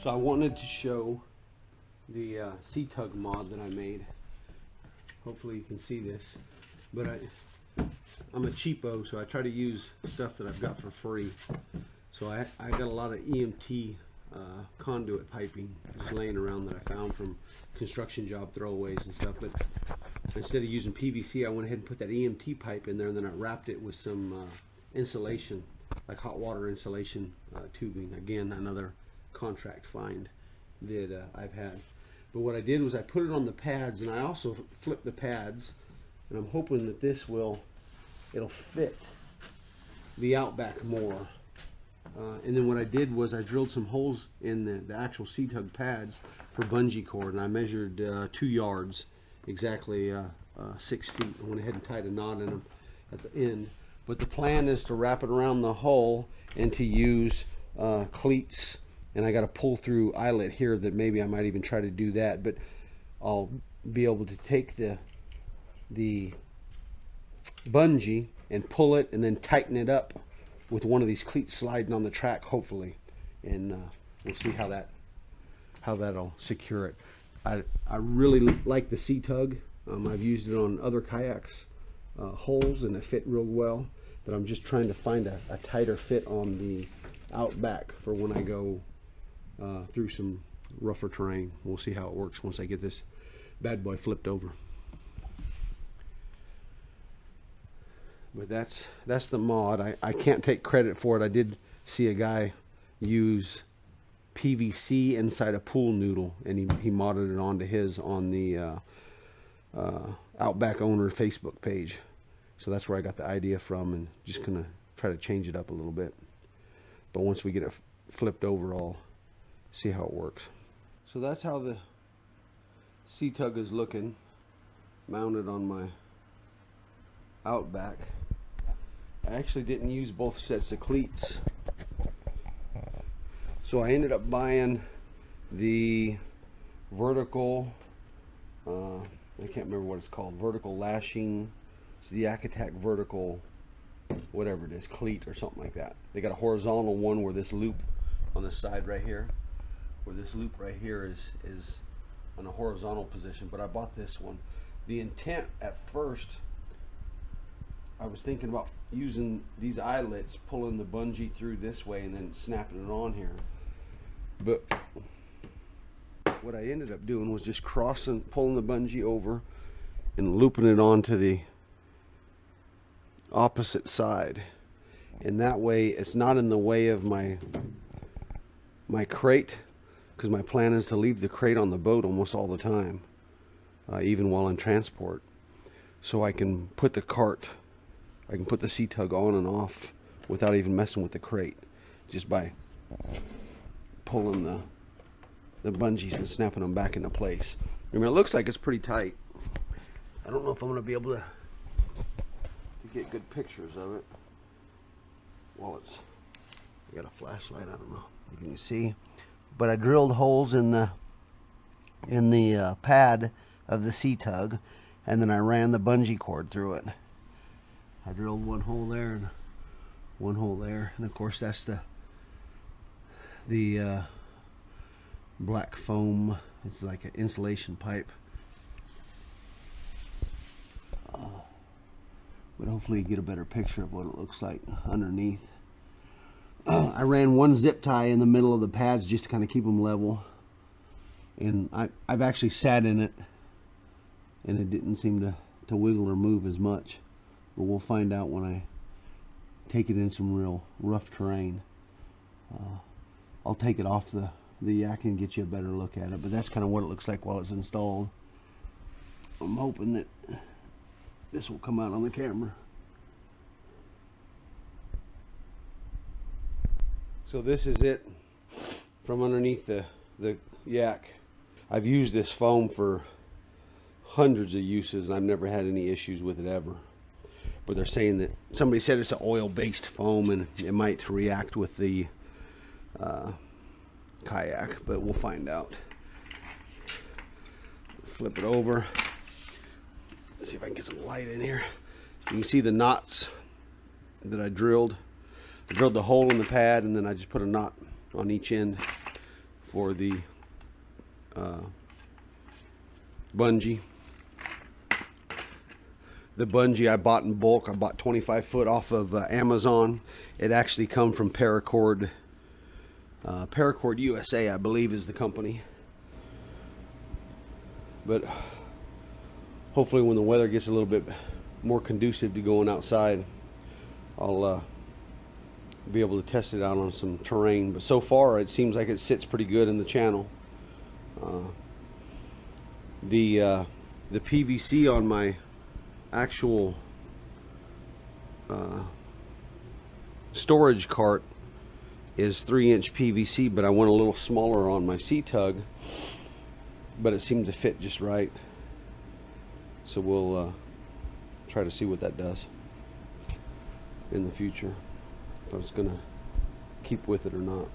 So I wanted to show the C-TUG mod that I made. Hopefully you can see this, but I'm a cheapo, so I try to use stuff that I've got for free. So I got a lot of EMT conduit piping just laying around that I found from construction job throwaways and stuff, but instead of using PVC, I went ahead and put that EMT pipe in there, and then I wrapped it with some insulation, like hot water insulation tubing. Again, another contract find that I've had. But what I did was I put it on the pads, and I also flipped the pads, and I'm hoping that this it'll fit the Outback more. And then what I did was I drilled some holes in the actual C-TUG pads for bungee cord, and I measured 2 yards, exactly 6 feet. I went ahead and tied a knot in them at the end. But the plan is to wrap it around the hull and to use cleats. And I got a pull through eyelet here that maybe I might even try to do that, but I'll be able to take the bungee and pull it and then tighten it up with one of these cleats sliding on the track, hopefully, and we'll see how that'll secure it. I really like the C-TUG. I've used it on other kayaks holes, and it fit real well, but I'm just trying to find a tighter fit on the Outback for when I go through some rougher terrain. We'll see how it works once I get this bad boy flipped over. But that's the mod. I can't take credit for it. I did see a guy use PVC inside a pool noodle, and he modded it onto his on the Outback owner Facebook page. So that's where I got the idea from, and just gonna try to change it up a little bit. But once we get it flipped over, I'll see how it works. So that's how the C-TUG is looking, mounted on my Outback. I actually didn't use both sets of cleats, so I ended up buying the vertical, I can't remember what it's called, vertical lashing. It's the Yak Attack vertical, whatever it is, cleat or something like that. They got a horizontal one where this loop on the side right here, where this loop right here is in a horizontal position, but I bought this one. The intent at first, I was thinking about using these eyelets, pulling the bungee through this way and then snapping it on here. But what I ended up doing was just pulling the bungee over and looping it onto the opposite side. And that way it's not in the way of my crate, because my plan is to leave the crate on the boat almost all the time, even while in transport. So I can put the C-TUG on and off without even messing with the crate, just by pulling the bungees and snapping them back into place. I mean, it looks like it's pretty tight. I don't know if I'm going to be able to get good pictures of it. Well, I got a flashlight, I don't know if you can see, but I drilled holes in the pad of the C-TUG, and then I ran the bungee cord through it. I drilled one hole there and one hole there, and of course that's the black foam. It's like an insulation pipe, but hopefully you get a better picture of what it looks like underneath. I ran one zip tie in the middle of the pads just to kind of keep them level, and I've actually sat in it and it didn't seem to wiggle or move as much, but we'll find out when I take it in some real rough terrain. I'll take it off the yak and get you a better look at it, but that's kind of what it looks like while it's installed. I'm hoping that this will come out on the camera. So this is it from underneath the yak. I've used this foam for hundreds of uses, and I've never had any issues with it ever. But they're saying that somebody said it's an oil-based foam and it might react with the kayak, but we'll find out. Flip it over. Let's see if I can get some light in here. You can see the knots that I drilled. I drilled the hole in the pad, and then I just put a knot on each end for the bungee. The bungee I bought in bulk. I bought 25 foot off of Amazon. It actually come from Paracord. Paracord USA, I believe, is the company. But hopefully when the weather gets a little bit more conducive to going outside, I'll be able to test it out on some terrain. But so far it seems like it sits pretty good in the channel. The PVC on my actual storage cart is 3-inch PVC, but I went a little smaller on my C-TUG, but it seemed to fit just right. So we'll try to see what that does in the future, if I was gonna keep with it or not.